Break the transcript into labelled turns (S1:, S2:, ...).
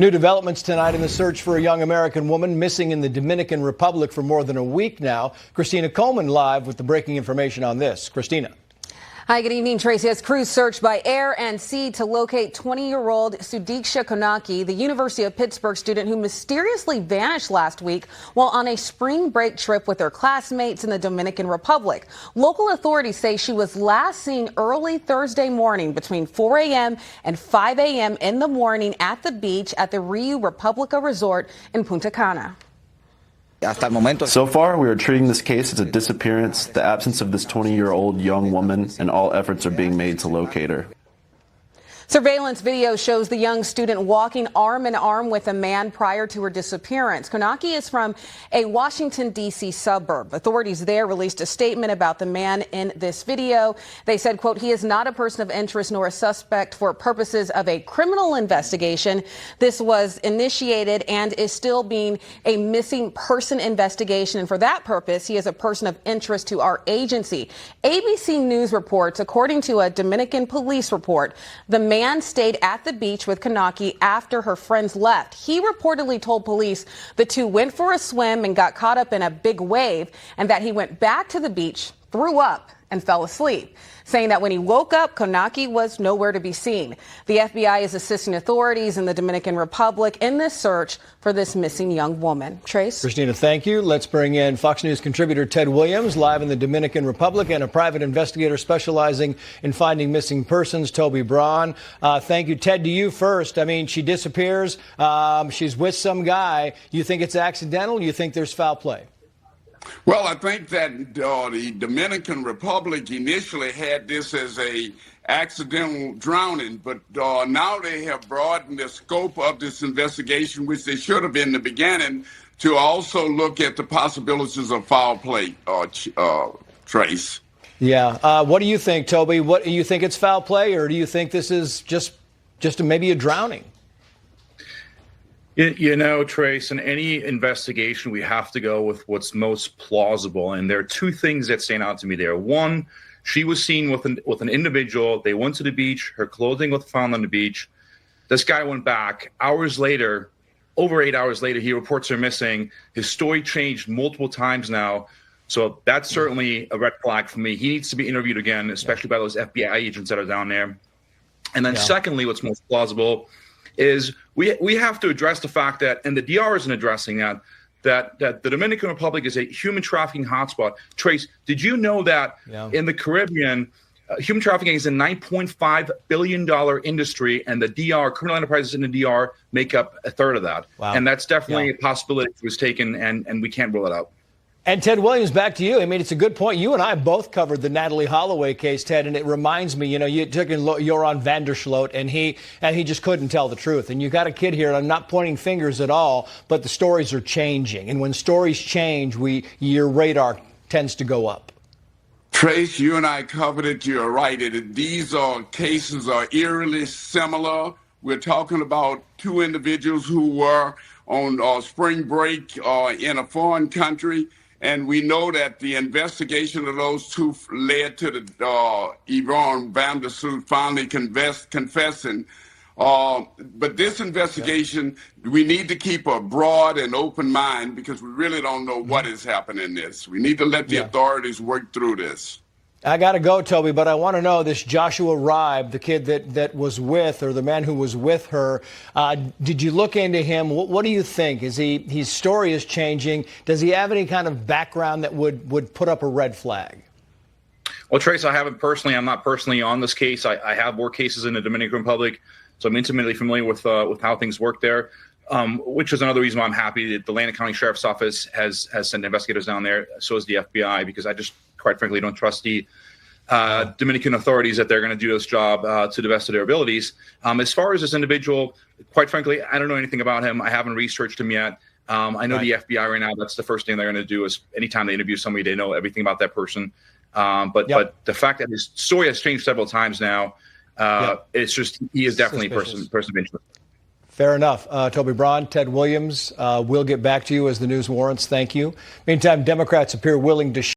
S1: New developments tonight in the search for a young American woman missing in the Dominican Republic for more than a week now. Christina Coleman live with the breaking information on this. Christina.
S2: Hi, good evening, Tracy. As crews searched by air and sea to locate 20-year-old Sudiksha Konaki, the University of Pittsburgh student who mysteriously vanished last week while on a spring break trip with her classmates in the Dominican Republic. Local authorities say she was last seen early Thursday morning between 4 a.m. and 5 a.m. in the morning at the beach at the Rio Republica Resort in Punta Cana.
S3: So far, we are treating this case as a disappearance, the absence of this 20-year-old young woman, and all efforts are being made to locate her.
S2: Surveillance video shows the young student walking arm in arm with a man prior to her disappearance. Konaki is from a Washington, D.C. suburb. Authorities there released a statement about the man in this video. They said, quote, he is not a person of interest nor a suspect for purposes of a criminal investigation. This was initiated and is still being a missing person investigation. And for that purpose, he is a person of interest to our agency. ABC News reports, according to a Dominican police report, the man stayed at the beach with Konaki after her friends left. He reportedly told police the two went for a swim and got caught up in a big wave, and that he went back to the beach, threw up, and fell asleep, saying that when he woke up, Konaki was nowhere to be seen. The FBI is assisting authorities in the Dominican Republic in this search for this missing young woman. Trace?
S1: Christina, thank you. Let's bring in Fox News contributor Ted Williams, live in the Dominican Republic, and a private investigator specializing in finding missing persons, Toby Braun. Thank you. Ted, to you first. I mean, she disappears. She's with some guy. You think it's accidental? You think there's foul play?
S4: Well, I think that the Dominican Republic initially had this as a accidental drowning, but now they have broadened the scope of this investigation, which they should have in the beginning, to also look at the possibilities of foul play, Trace.
S1: Yeah. What do you think, Toby? What do you think it's foul play, or do you think this is just maybe a drowning?
S5: You know, Trace, in any investigation, we have to go with what's most plausible. And there are two things that stand out to me there. One, she was seen with an individual. They went to the beach. Her clothing was found on the beach. This guy went back. Hours later, over 8 hours later, he reports her missing. His story changed multiple times now. So that's certainly a red flag for me. He needs to be interviewed again, especially by those FBI agents that are down there. And then secondly, what's most plausible is we have to address the fact that, and the DR isn't addressing that the Dominican Republic is a human trafficking hotspot. Trace, did you know that in the Caribbean, human trafficking is a $9.5 billion industry, and the DR, criminal enterprises in the DR, make up a third of that. Wow. And that's definitely a possibility that was taken, and we can't rule it out.
S1: And Ted Williams, back to you. I mean, it's a good point. You and I both covered the Natalie Holloway case, Ted, and it reminds me, you know, you took in Joran van der Sloot, and he just couldn't tell the truth. And you got a kid here, and I'm not pointing fingers at all, but the stories are changing. And when stories change, your radar tends to go up.
S4: Trace, you and I covered it. You're right. These cases are eerily similar. We're talking about two individuals who were on spring break in a foreign country. And we know that the investigation of those two led to the Joran van der Sloot finally confessing. But this investigation, we need to keep a broad and open mind because we really don't know what is happening in this. We need to let the authorities work through this.
S1: I got to go, Toby, but I want to know this Joshua Ribe, the kid that was with, or the man who was with her. Did you look into him? What do you think? His story is changing. Does he have any kind of background that would put up a red flag?
S5: Well, Trace, I'm not personally on this case. I have more cases in the Dominican Republic, so I'm intimately familiar with how things work there. Which is another reason why I'm happy that the Landon County Sheriff's Office has sent investigators down there. So is the FBI, because I just, quite frankly, don't trust the Dominican authorities that they're going to do this job to the best of their abilities. As far as this individual, quite frankly, I don't know anything about him. I haven't researched him yet. I know the FBI right now, that's the first thing they're going to do is anytime they interview somebody, they know everything about that person. But the fact that his story has changed several times now, it's just, he is definitely a person of interest.
S1: Fair enough. Toby Braun, Ted Williams, we'll get back to you as the news warrants. Thank you. Meantime, Democrats appear willing to